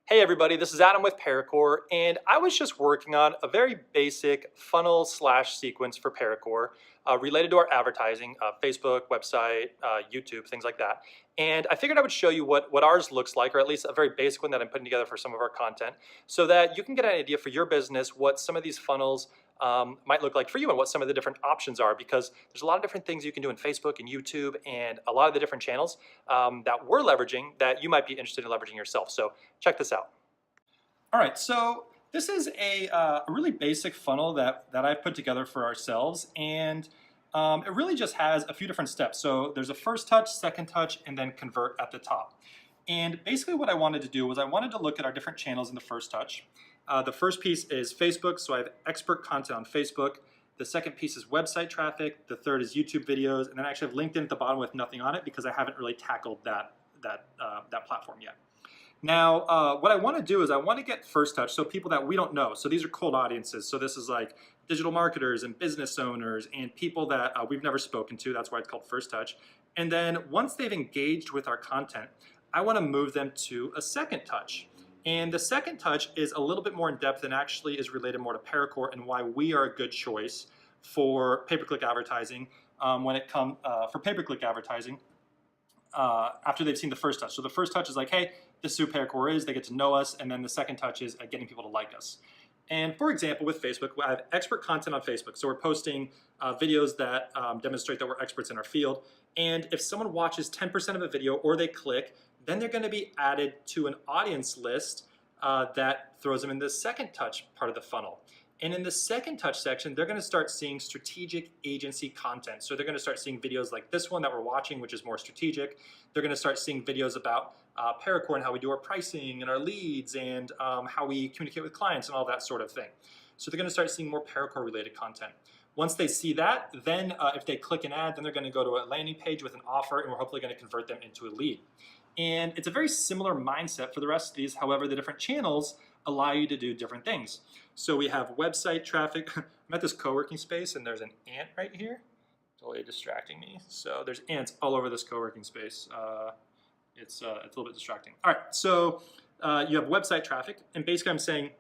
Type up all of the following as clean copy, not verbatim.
Hey everybody, this is Adam with ParaCore, and I was just working on a very basic funnel slash sequence for ParaCore related to our advertising, Facebook, website, YouTube, things like that. And I figured I would show you what ours looks like, or at least a very basic one that I'm putting together for some of our content, so that you can get an idea for your business what some of these funnels might look like for you and what some of the different options are, because there's a lot of different things you can do in Facebook and YouTube and a lot of the different channels that we're leveraging that you might be interested in leveraging yourself. So check this out. All right, so this is a really basic funnel that I've put together for ourselves, and it really just has a few different steps. So there's a first touch, second touch, and then convert at the top. And basically what I wanted to do was I wanted to look at our different channels in the first touch. The first piece is Facebook, so I have expert content on Facebook. The second piece is website traffic. The third is YouTube videos, and then I actually have LinkedIn at the bottom with nothing on it because I haven't really tackled that platform yet. Now, what I want to do is I want to get first touch, so people that we don't know. So these are cold audiences. So this is like digital marketers and business owners and people that we've never spoken to. That's why it's called first touch. And then once they've engaged with our content, I want to move them to a second touch. And the second touch is a little bit more in depth and actually is related more to ParaCore and why we are a good choice for pay-per-click advertising when it comes for pay-per-click advertising. After they've seen the first touch. So the first touch is like, hey, this is who ParaCore is, they get to know us, and then the second touch is getting people to like us. And for example, with Facebook, I have expert content on Facebook. So we're posting videos that demonstrate that we're experts in our field. And if someone watches 10% of a video or they click, then they're gonna be added to an audience list that throws them in the second touch part of the funnel. And in the second touch section, they're gonna start seeing strategic agency content. So they're gonna start seeing videos like this one that we're watching, which is more strategic. They're gonna start seeing videos about ParaCore and how we do our pricing and our leads and how we communicate with clients and all that sort of thing. So they're gonna start seeing more ParaCore related content. Once they see that, then if they click an ad, then they're gonna go to a landing page with an offer, and we're hopefully gonna convert them into a lead. And it's a very similar mindset for the rest of these. However, the different channels allow you to do different things. So we have website traffic. I'm at this co-working space and there's an ant right here, totally distracting me. So there's ants all over this co-working space. It's a little bit distracting. All right, so you have website traffic, and basically I'm saying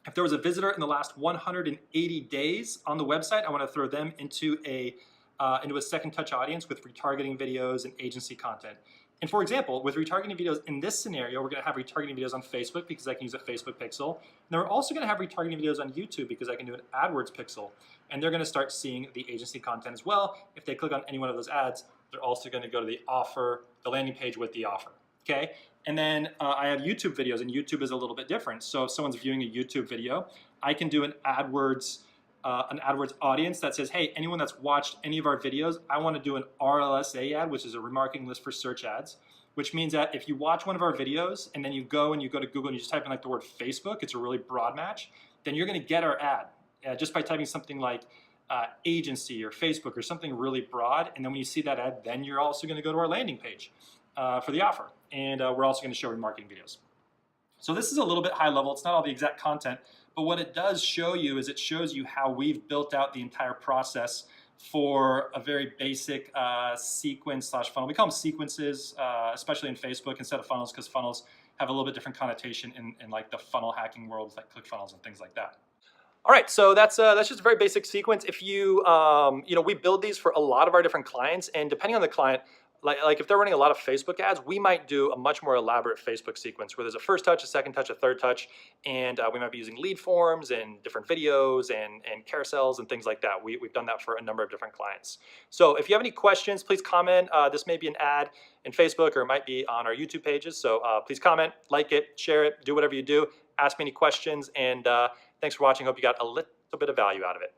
if there was a visitor in the last 180 days on the website, I want to throw them into a second touch audience with retargeting videos and agency content. And for example, with retargeting videos in this scenario, we're going to have retargeting videos on Facebook because I can use a Facebook pixel. And then we're also going to have retargeting videos on YouTube because I can do an AdWords pixel. And they're going to start seeing the agency content as well. If they click on any one of those ads, they're also going to go to the offer, the landing page with the offer. Okay? And then I have YouTube videos, and YouTube is a little bit different. So if someone's viewing a YouTube video, I can do an AdWords audience that says, hey, anyone that's watched any of our videos, I want to do an RLSA ad, which is a remarketing list for search ads, which means that if you watch one of our videos and then you go to Google and you just type in like the word Facebook, it's a really broad match, then you're going to get our ad just by typing something like agency or Facebook or something really broad. And then when you see that ad, then you're also going to go to our landing page for the offer. And we're also going to show remarketing videos. So this is a little bit high level. It's not all the exact content, but what it does show you is it shows you how we've built out the entire process for a very basic sequence slash funnel. We call them sequences, especially in Facebook instead of funnels, because funnels have a little bit different connotation in like the funnel hacking world, like ClickFunnels and things like that. All right, so that's just a very basic sequence. If you, we build these for a lot of our different clients, and depending on the client, like if they're running a lot of Facebook ads, we might do a much more elaborate Facebook sequence where there's a first touch, a second touch, a third touch, and we might be using lead forms and different videos and carousels and things like that. We've done that for a number of different clients. So if you have any questions, please comment. This may be an ad in Facebook or it might be on our YouTube pages. So please comment, like it, share it, do whatever you do. Ask me any questions, and thanks for watching. Hope you got a little bit of value out of it.